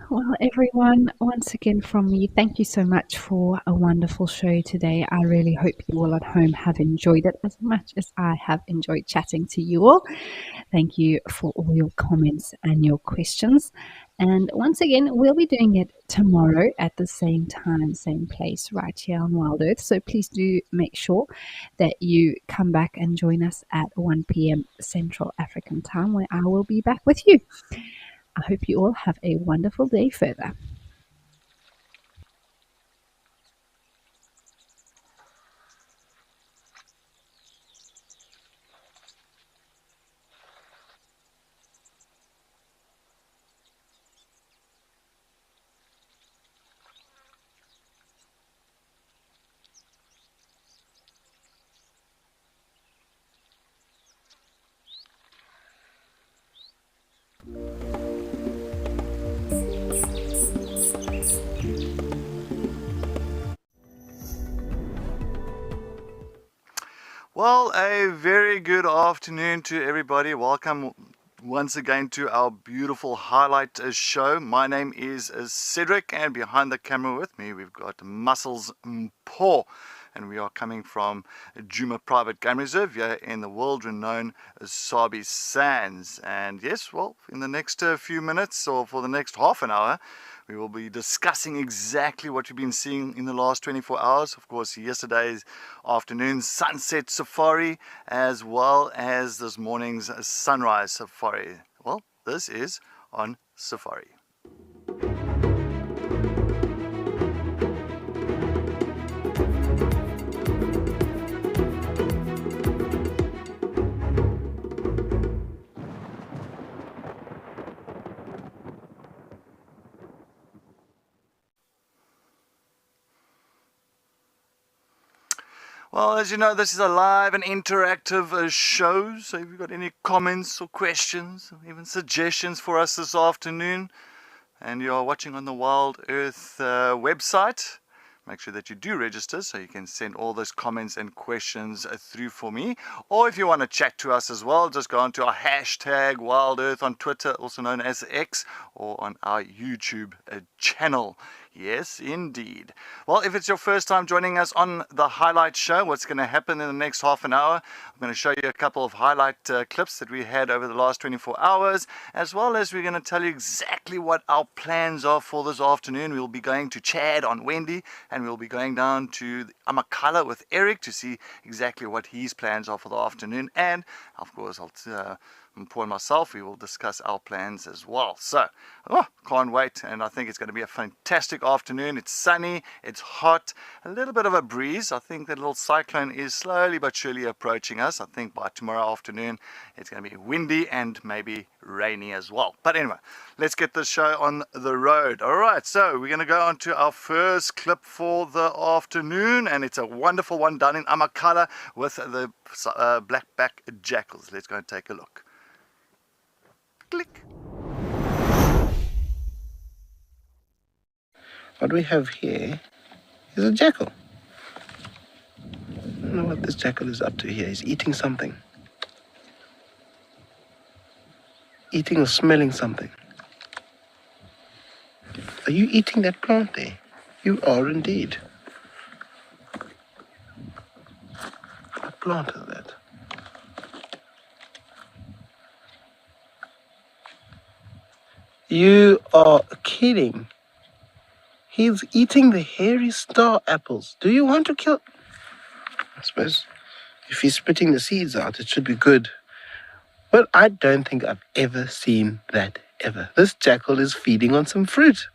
Well, everyone, once again from me, thank you so much for a wonderful show today. I really hope you all at home have enjoyed it as much as I have enjoyed chatting to you all. Thank you for all your comments and your questions. And once again, we'll be doing it tomorrow at the same time, same place, right here on Wild Earth. So please do make sure that you come back and join us at 1 p.m. Central African time, where I will be back with you. I hope you all have a wonderful day further. Well, a very good afternoon to everybody. Welcome once again to our beautiful highlight show. My name is Cedric, and behind the camera with me we've got Muscles Mpo, and we are coming from Djuma Private Game Reserve here in the world-renowned Sabi Sands. And yes, well, in the next few minutes, or for the next half an hour, we will be discussing exactly what we've been seeing in the last 24 hours. Of course, yesterday's afternoon sunset safari, as well as this morning's sunrise safari. Well, this is on Safari. Well, as you know, this is a live and interactive show, so if you've got any comments or questions, or even suggestions for us this afternoon, and you are watching on the Wild Earth website, make sure that you do register so you can send all those comments and questions through for me. Or if you want to chat to us as well, just go onto our hashtag Wild Earth on Twitter, also known as X, or on our YouTube channel. Yes, indeed. Well, if it's your first time joining us on the highlight show, what's going to happen in the next half an hour? I'm going to show you a couple of highlight clips that we had over the last 24 hours, as well as we're going to tell you exactly what our plans are for this afternoon. We'll be going to Chad on Wendy, and we'll be going down to Amakala with Eric to see exactly what his plans are for the afternoon. And, of course, Paul and myself, we will discuss our plans as well. So, can't wait, and I think it's going to be a fantastic afternoon. It's sunny, it's hot, a little bit of a breeze. I think that little cyclone is slowly but surely approaching us. I think by tomorrow afternoon it's going to be windy and maybe rainy as well. But anyway, let's get this show on the road. Alright, so we're going to go on to our first clip for the afternoon, and it's a wonderful one done in Amakala with the blackback jackals. Let's go and take a look. Click. What we have here is a jackal. I don't know what this jackal is up to here. He's eating something. Eating or smelling something. Are you eating that plant there? You are indeed. What plant is that? You are kidding. He's eating the hairy star apples. Do you want to kill... I suppose if he's spitting the seeds out, it should be good. But I don't think I've ever seen that, ever. This jackal is feeding on some fruit.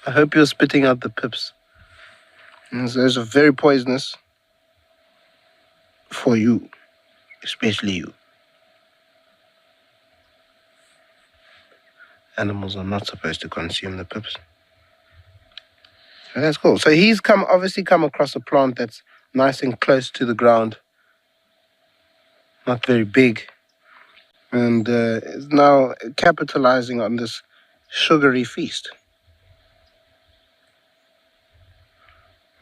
I hope you're spitting out the pips. Those are very poisonous for you, especially you. Animals are not supposed to consume the pips. So that's cool. So he's obviously come across a plant that's nice and close to the ground, not very big, and is now capitalizing on this sugary feast.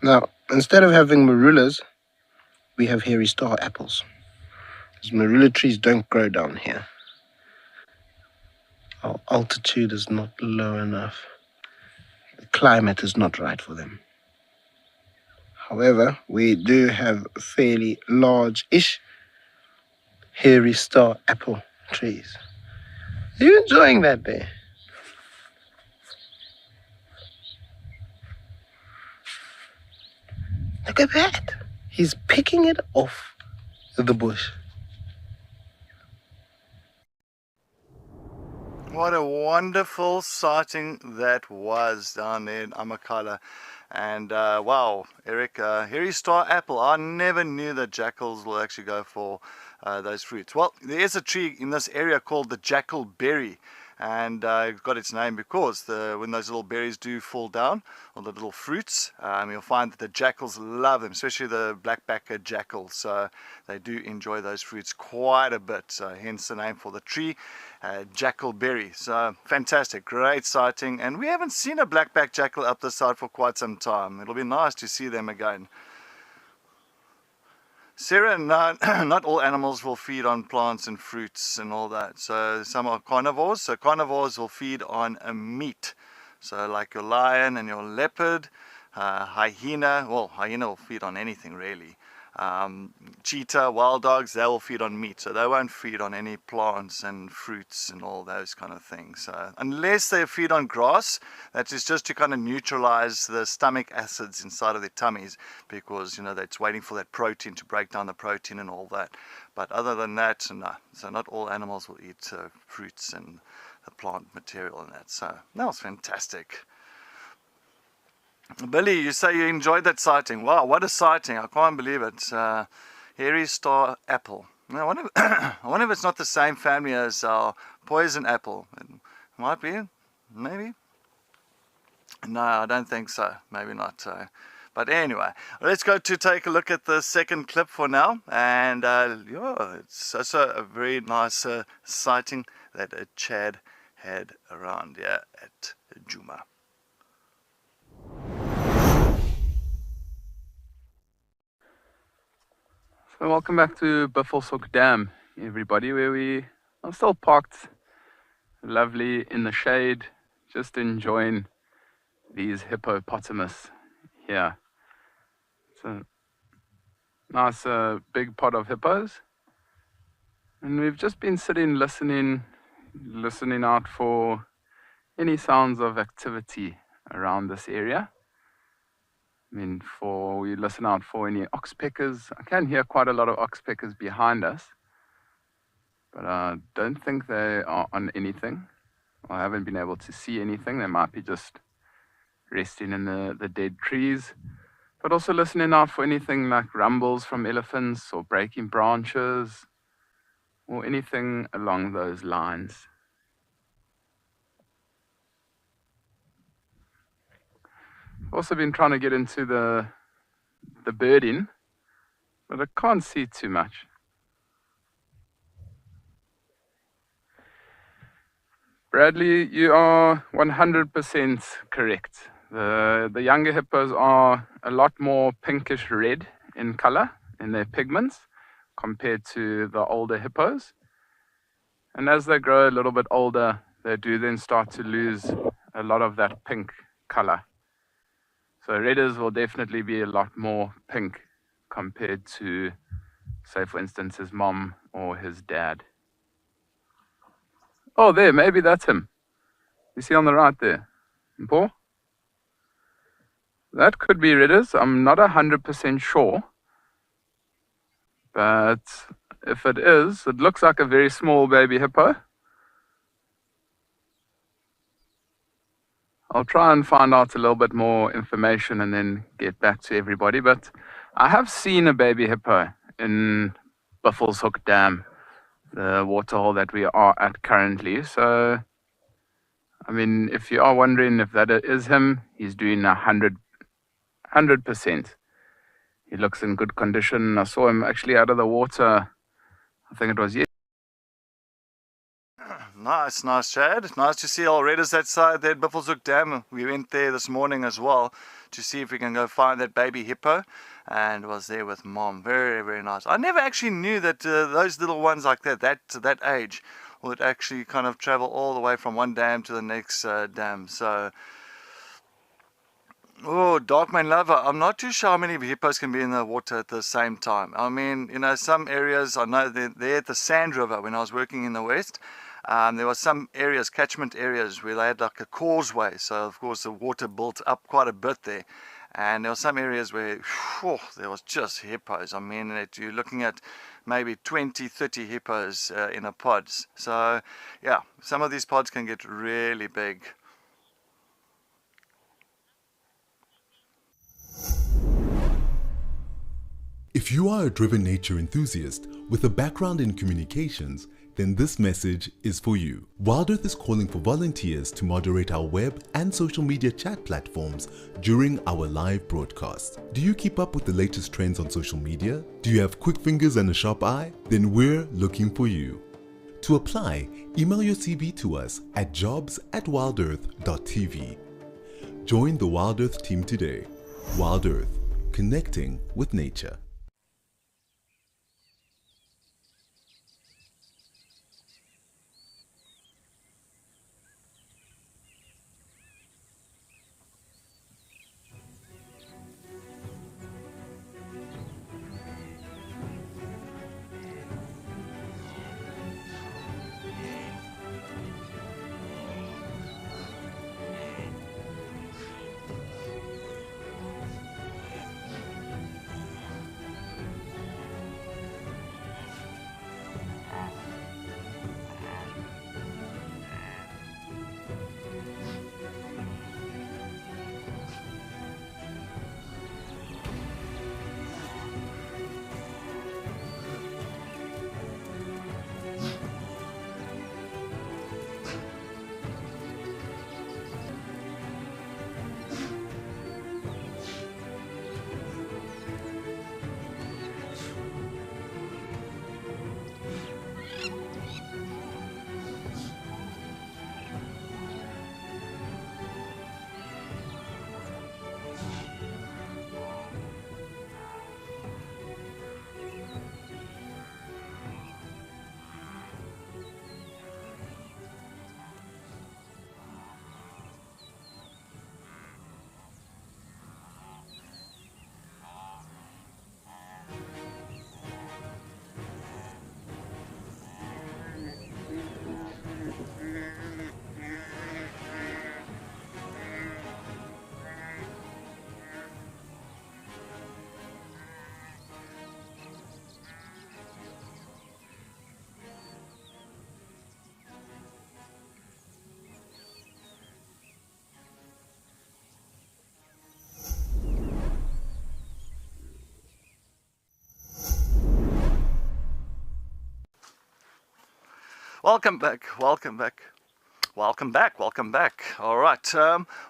Now, instead of having marulas, we have hairy star apples. Because marula trees don't grow down here. Our altitude is not low enough. The climate is not right for them. However, we do have fairly large-ish hairy star apple trees. Are you enjoying that there? Look at that. He's picking it off the bush. What a wonderful sighting that was down there in Amakala. And wow, Eric, hairy star apple. I never knew that jackals will actually go for those fruits. Well, there is a tree in this area called the jackal berry. And it got its name because when those little berries do fall down, or the little fruits, you'll find that the jackals love them, especially the black-backed jackals. So they do enjoy those fruits quite a bit. So hence the name for the tree, jackal berry. So fantastic, great sighting. And we haven't seen a black-backed jackal up this side for quite some time. It'll be nice to see them again. Sarah, no, not all animals will feed on plants and fruits and all that. So some are carnivores. So carnivores will feed on meat. So like your lion and your leopard, hyena. Well, hyena will feed on anything really. Cheetah, wild dogs, they will feed on meat. So they won't feed on any plants and fruits and all those kind of things. So unless they feed on grass, that is just to kind of neutralize the stomach acids inside of their tummies, because you know that's waiting for that protein to break down the protein and all that. But other than that, no. So not all animals will eat fruits and the plant material and that. So that was fantastic. Billy, you say you enjoyed that sighting. Wow, what a sighting. I can't believe it. Hairy star apple. I wonder if it's not the same family as our poison apple. It might be, maybe. No, I don't think so. Maybe not. But anyway, let's go to take a look at the second clip for now. And yeah, it's also a very nice sighting that Chad had around here at Juma. So welcome back to Buffelshoek Dam, everybody, where we are still parked lovely in the shade, just enjoying these hippopotamus here. It's a nice big pod of hippos. And we've just been sitting listening out for any sounds of activity around this area. I mean, we listen out for any oxpeckers. I can hear quite a lot of oxpeckers behind us, but I don't think they are on anything. I haven't been able to see anything. They might be just resting in the dead trees, but also listening out for anything like rumbles from elephants or breaking branches or anything along those lines. I've also been trying to get into the birding, but I can't see too much. Bradley, you are 100% correct. The younger hippos are a lot more pinkish red in color in their pigments compared to the older hippos. And as they grow a little bit older, they do then start to lose a lot of that pink color. So redders will definitely be a lot more pink compared to, say, for instance, his mom or his dad. Oh, there, maybe that's him. You see on the right there, Paul? That could be redders. I'm not 100% sure. But if it is, it looks like a very small baby hippo. I'll try and find out a little bit more information and then get back to everybody. But I have seen a baby hippo in Buffelshoek Dam, the waterhole that we are at currently. So, I mean, if you are wondering if that is him, he's doing 100%. He looks in good condition. I saw him actually out of the water, I think it was yesterday. Nice, Chad. Nice to see all redders that side there at Buffelshoek Dam. We went there this morning as well to see if we can go find that baby hippo, and was there with Mom. Very, very nice. I never actually knew that those little ones like that age would actually kind of travel all the way from one dam to the next dam. So, oh, Darkman Lover, I'm not too sure how many hippos can be in the water at the same time. I mean, some areas, I know there at the Sand River when I was working in the west, there were some areas, catchment areas, where they had like a causeway. So, of course, the water built up quite a bit there. And there were some areas where there was just hippos. I mean, you're looking at maybe 20, 30 hippos in a pod. So, yeah, some of these pods can get really big. If you are a driven nature enthusiast with a background in communications, then this message is for you. Wild Earth is calling for volunteers to moderate our web and social media chat platforms during our live broadcast. Do you keep up with the latest trends on social media? Do you have quick fingers and a sharp eye? Then we're looking for you. To apply, email your CV to us at jobs@wildearth.tv. Join the Wild Earth team today. Wild Earth, connecting with nature. Welcome back, welcome back. Welcome back, welcome back. All right.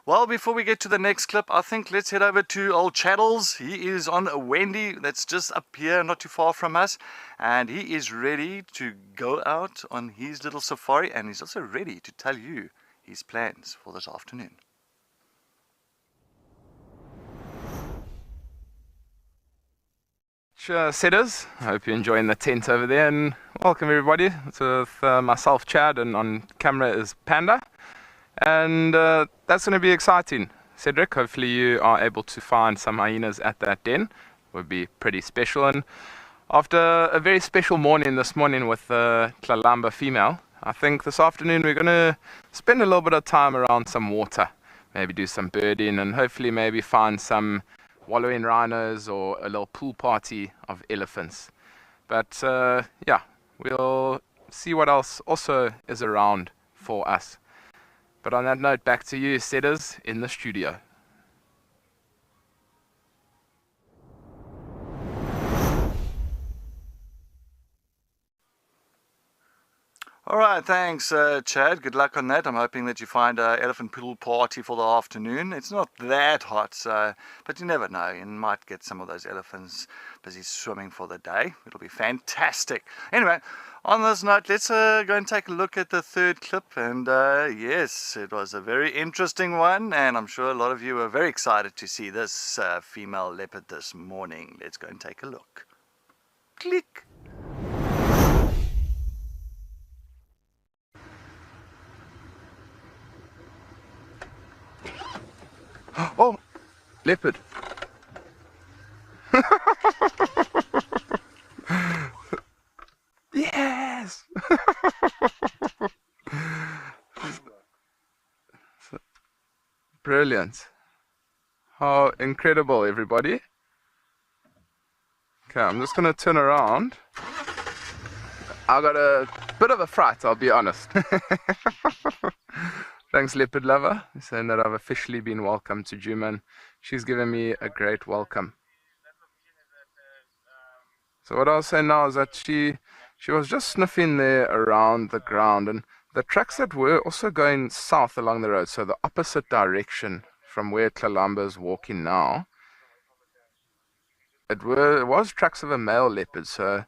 Well, before we get to the next clip, I think let's head over to old Chaddles. He is on a Wendy that's just up here, not too far from us. And he is ready to go out on his little safari. And he's also ready to tell you his plans for this afternoon. Sure, setters. I hope you're enjoying the tent over there, and welcome everybody. It's with myself, Chad, and on camera is Panda, and that's going to be exciting. Cedric, hopefully you are able to find some hyenas at that den. Would be pretty special. And after a very special morning this morning with the Tlalamba female, I think this afternoon we're going to spend a little bit of time around some water, maybe do some birding, and hopefully maybe find some wallowing rhinos or a little pool party of elephants. But yeah, we'll see what else also is around for us. But on that note, back to you, setters, in the studio. All right, thanks, Chad. Good luck on that. I'm hoping that you find an elephant pool party for the afternoon. It's not that hot, but you never know. You might get some of those elephants busy swimming for the day. It'll be fantastic. Anyway, on this note, let's go and take a look at the third clip. And yes, it was a very interesting one, and I'm sure a lot of you were very excited to see this female leopard this morning. Let's go and take a look. Click. Oh, leopard. Yes! Brilliant. How incredible, everybody. Okay, I'm just gonna turn around. I got a bit of a fright, I'll be honest. Thanks, Leopard Lover, saying that I've officially been welcomed to Juman. She's given me a great welcome. So what I'll say now is that she was just sniffing there around the ground, and the tracks that were also going south along the road, so the opposite direction from where Tlalamba's walking now, it was tracks of a male leopard. So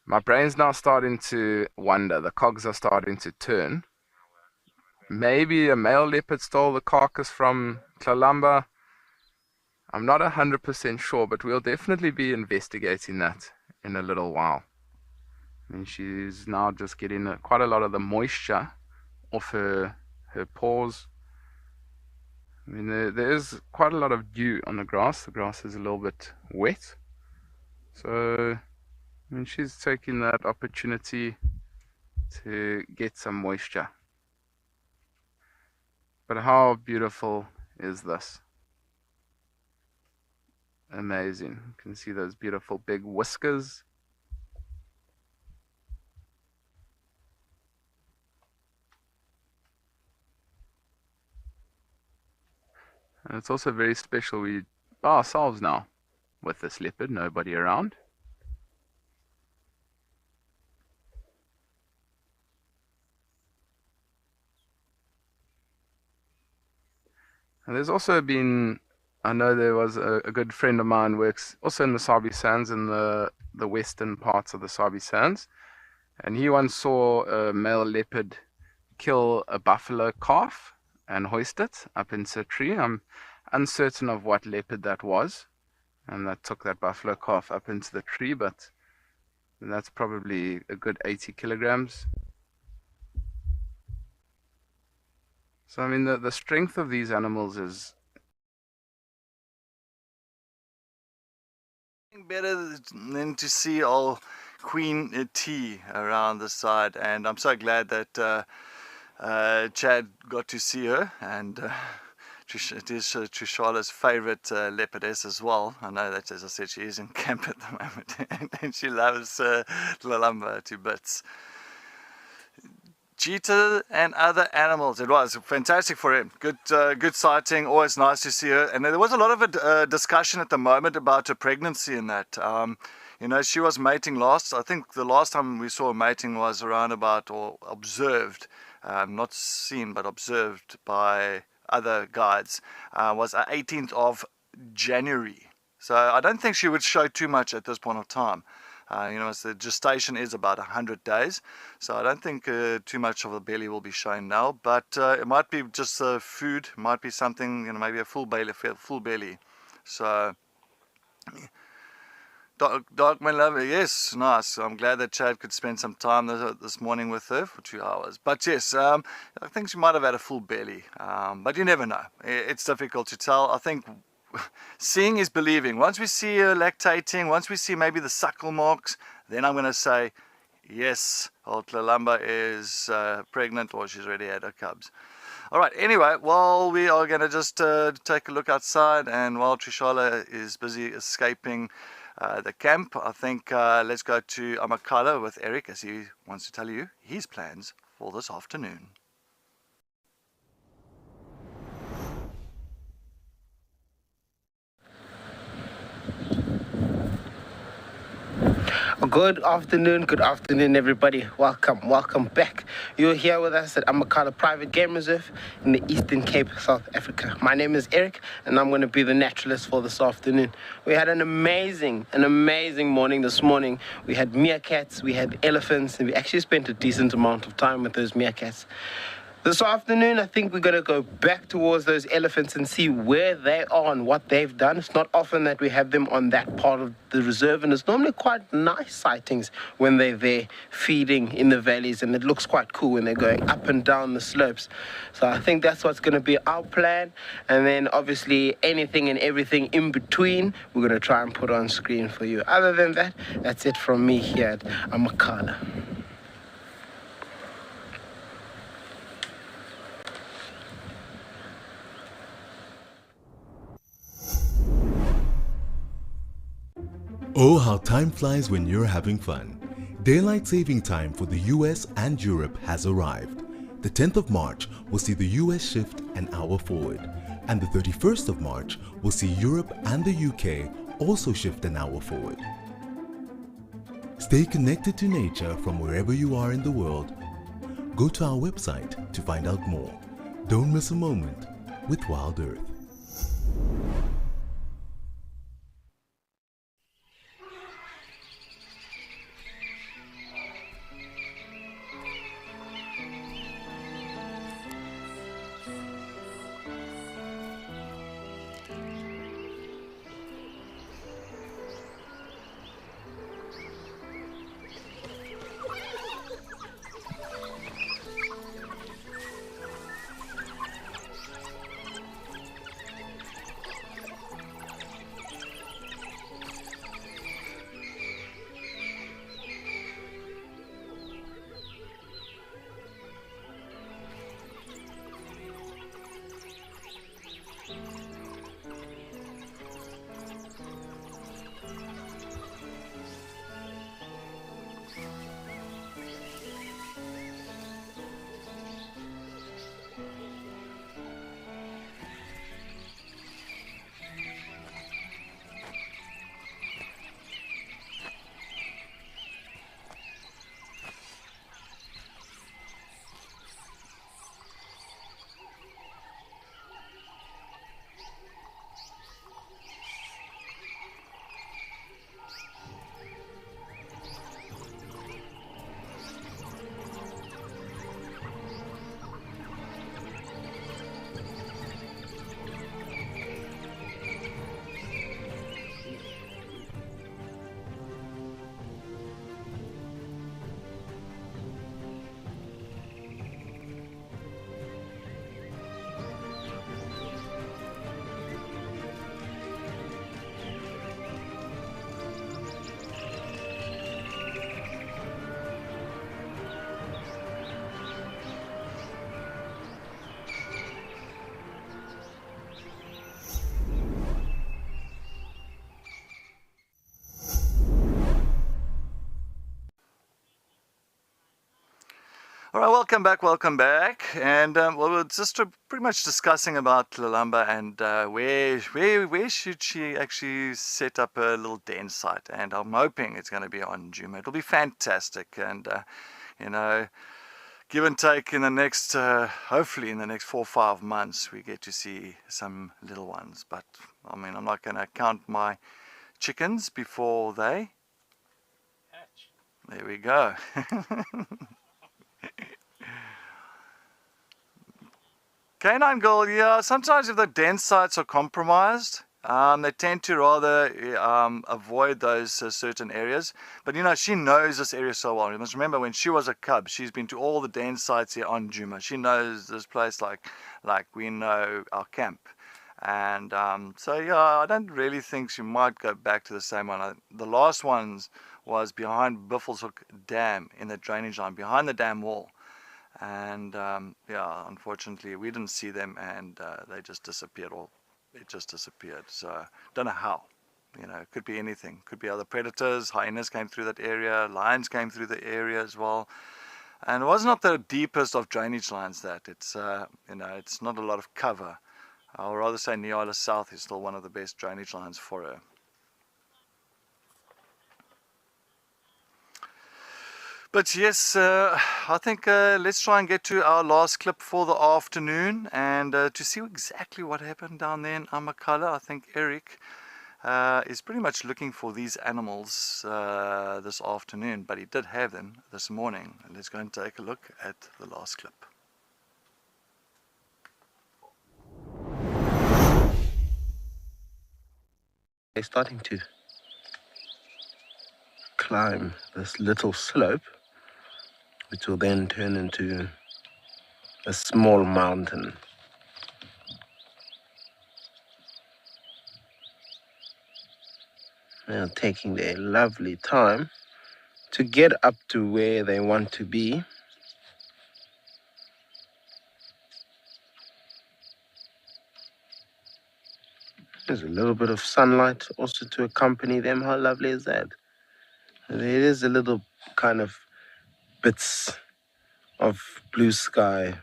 my brain's now starting to wonder, the cogs are starting to turn. Maybe a male leopard stole the carcass from Tlalamba. I'm not 100% sure, but we'll definitely be investigating that in a little while. I mean, she's now just getting quite a lot of the moisture off her paws. I mean, there is quite a lot of dew on the grass. The grass is a little bit wet. So, I mean, she's taking that opportunity to get some moisture. But how beautiful is this? Amazing. You can see those beautiful big whiskers. And it's also very special. We are ourselves now with this leopard, nobody around. And there's also been, I know there was a good friend of mine works also in the Sabi Sands, in the western parts of the Sabi Sands. And he once saw a male leopard kill a buffalo calf and hoist it up into a tree. I'm uncertain of what leopard that was, and that took that buffalo calf up into the tree, but that's probably a good 80 kilograms. So I mean, the strength of these animals is better than to see old Queen T around the side, and I'm so glad that Chad got to see her, and it is Trishala's favorite leopardess as well. I know that, as I said, she is in camp at the moment and she loves Tlalamba to bits. Cheetah and other animals. It was fantastic for him. Good sighting. Always nice to see her. And there was a lot of a discussion at the moment about her pregnancy and that. You know, she was mating last. I think the last time we saw her mating was around about, or observed, not seen but observed by other guides, was 18th of January. So I don't think she would show too much at this point of time. You know, the gestation is about 100 days, so I don't think too much of the belly will be shown now, but it might be just food, might be something, you know, maybe a full belly. So, Dark my lover, yes, nice. I'm glad that Chad could spend some time this morning with her for 2 hours. But yes, I think she might have had a full belly, but you never know. It's difficult to tell. I think seeing is believing. Once we see her lactating, once we see maybe the suckle marks, then I'm going to say, yes, old Tlalamba is pregnant, or she's already had her cubs. All right, anyway, well, we are going to just take a look outside, and while Trishala is busy escaping the camp, I think let's go to Amakala with Eric, as he wants to tell you his plans for this afternoon. Good afternoon, everybody. Welcome back. You're here with us at Amakala Private Game Reserve in the Eastern Cape, South Africa. My name is Eric, and I'm going to be the naturalist for this afternoon. We had an amazing morning this morning. We had meerkats, we had elephants, and we actually spent a decent amount of time with those meerkats. This afternoon, I think we're going to go back towards those elephants and see where they are and what they've done. It's not often that we have them on that part of the reserve, and it's normally quite nice sightings when they're there feeding in the valleys, and it looks quite cool when they're going up and down the slopes. So I think that's what's going to be our plan, and then obviously anything and everything in between, we're going to try and put on screen for you. Other than that, that's it from me here at Amakala. Oh, how time flies when you're having fun. Daylight saving time for the US and Europe has arrived. The 10th of March will see the US shift an hour forward, and the 31st of March will see Europe and the UK also shift an hour forward. Stay connected to nature from wherever you are in the world. Go to our website to find out more. Don't miss a moment with Wild Earth. All right, welcome back. And well, we're just pretty much discussing about Lalamba and where should she actually set up a little den site. And I'm hoping it's going to be on Juma. It'll be fantastic. And, you know, give and take in the next, hopefully in the next 4 or 5 months, we get to see some little ones. But, I mean, I'm not going to count my chickens before they hatch. There we go. Canine girl, yeah, sometimes if the den sites are compromised, they tend to rather avoid those certain areas. But you know, she knows this area so well. You must remember when she was a cub, she's been to all the den sites here on Juma. She knows this place like we know our camp. And so yeah, I don't really think she might go back to the same one. The last ones was behind Buffelshoek Dam in the drainage line, behind the dam wall. And yeah, unfortunately we didn't see them, and they just disappeared, or it just disappeared. So don't know how, you know, it could be anything. Could be other predators. Hyenas came through that area, lions came through the area as well. And it was not the deepest of drainage lines that it's you know, it's not a lot of cover. I'll rather say Niala South is still one of the best drainage lines for her. But yes, I think let's try and get to our last clip for the afternoon, and to see exactly what happened down there in Amakala. I think Eric is pretty much looking for these animals this afternoon, but he did have them this morning. And let's go and take a look at the last clip. They're starting to climb this little slope, which will then turn into a small mountain. They're taking their lovely time to get up to where they want to be. There's a little bit of sunlight also to accompany them. How lovely is that? There is a little kind of bits of blue sky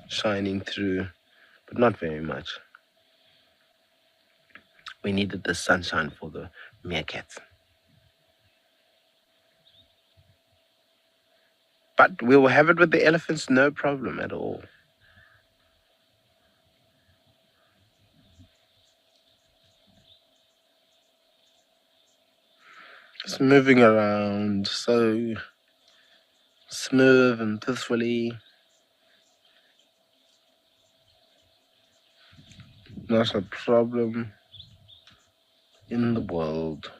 shining through, but not very much. We needed the sunshine for the meerkats. But we will have it with the elephants, no problem at all. Just moving around so smooth and peacefully. Not a problem in the world.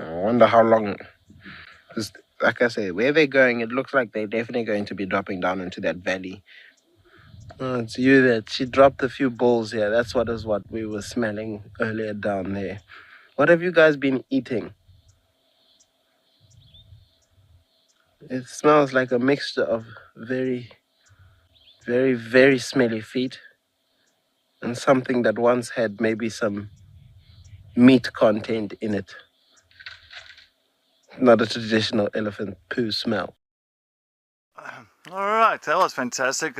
I wonder how long, because like I say, where they're going, it looks like they're definitely going to be dropping down into that valley. Oh, it's you that she dropped a few balls here. That's what we were smelling earlier down there. What have you guys been eating? It smells like a mixture of very, very, very smelly feet and something that once had maybe some meat content in it. Not a traditional elephant poo smell. All right, that was fantastic.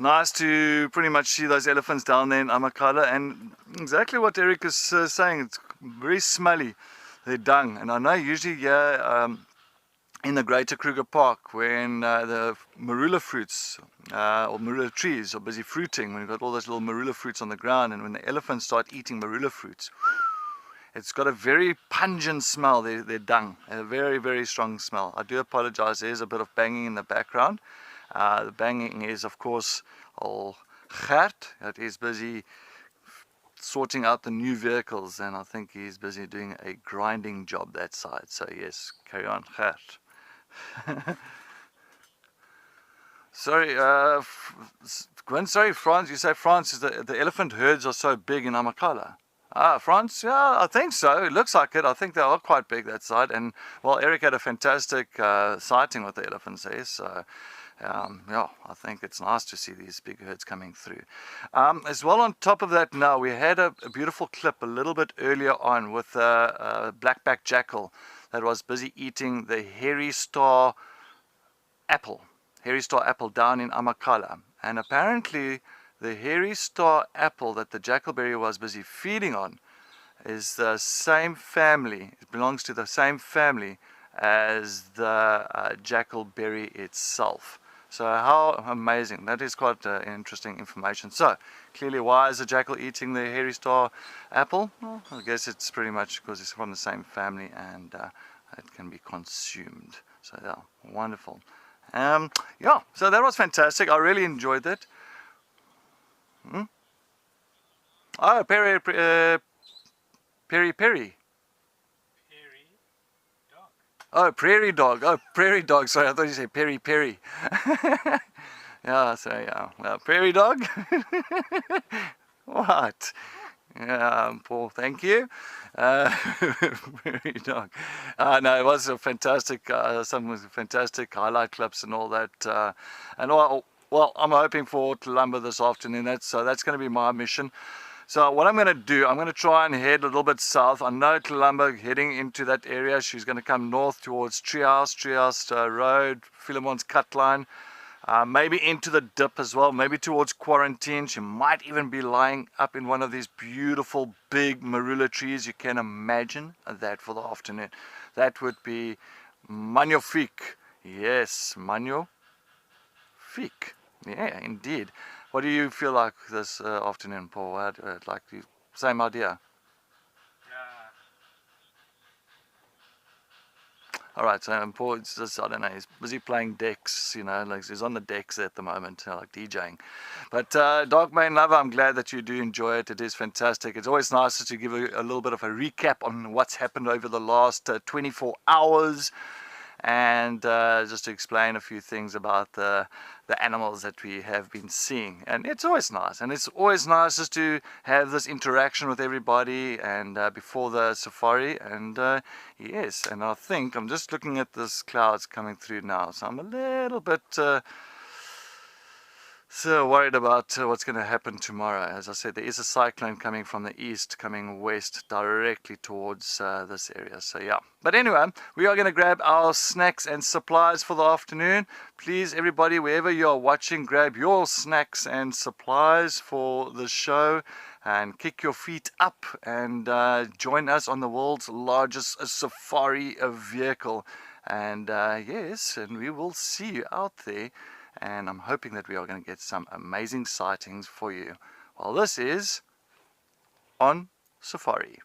Nice to pretty much see those elephants down there in Amakhala, and exactly what Eric is saying, it's very smelly, their dung. And I know usually in the Greater Kruger Park, when the marula fruits or marula trees are busy fruiting, when you've got all those little marula fruits on the ground, and when the elephants start eating marula fruits, it's got a very pungent smell, their dung, a very, very strong smell. I do apologize, there's a bit of banging in the background. The banging is, of course, old Gert, that is busy sorting out the new vehicles, and I think he's busy doing a grinding job that side. So yes, carry on, Gert. Sorry, Gwen, sorry, France, you say France is the elephant herds are so big in Amakhala. Ah, France, yeah, I think so. It looks like it. I think they are quite big, that side. And, well, Eric had a fantastic sighting with the elephants there. So, yeah, I think it's nice to see these big herds coming through. As well, on top of that now, we had a beautiful clip a little bit earlier on with a black-backed jackal that was busy eating the hairy star apple down in Amakhala. And apparently the hairy star apple that the jackalberry was busy feeding on is the same family, it belongs to the same family as the jackalberry itself. So how amazing, that is quite interesting information. So clearly, why is the jackal eating the hairy star apple? Well, I guess it's pretty much because it's from the same family and it can be consumed. So yeah, wonderful. Yeah, so that was fantastic. I really enjoyed it. Oh, Peri Peri. Oh, prairie dog. Oh, prairie dog. Sorry, I thought you said Peri Peri. Yeah, so yeah, well, prairie dog. What? Paul, thank you. Prairie dog. No, it was a fantastic, some fantastic highlight clips and all that. And well, I'm hoping for Tulamba this afternoon. That's going to be my mission. So what I'm going to do, I'm going to try and head a little bit south. I know Tulamba heading into that area. She's going to come north towards Treehouse Road, Philemon's Cut Line. Maybe into the dip as well, maybe towards Quarantine. She might even be lying up in one of these beautiful big marula trees. You can imagine that for the afternoon. That would be magnifique. Yes, magnifique. Yeah, indeed. What do you feel like this afternoon, Paul? Like the same idea? Alright, so Paul's just, I don't know, he's busy playing decks, you know, like he's on the decks at the moment, like DJing. But Dark Main Lover, I'm glad that you do enjoy it. It is fantastic. It's always nice to give a little bit of a recap on what's happened over the last 24 hours. And just to explain a few things about the animals that we have been seeing. And it's always nice, and it's always nice just to have this interaction with everybody and before the safari. And yes, and I think I'm just looking at this clouds coming through now, so I'm a little bit so worried about what's going to happen tomorrow. As I said, there is a cyclone coming from the east, coming west directly towards this area. So yeah. But anyway, we are going to grab our snacks and supplies for the afternoon. Please, everybody, wherever you are watching, grab your snacks and supplies for the show and kick your feet up and join us on the world's largest safari vehicle. And yes, and we will see you out there. And I'm hoping that we are going to get some amazing sightings for you. Well, this is On Safari.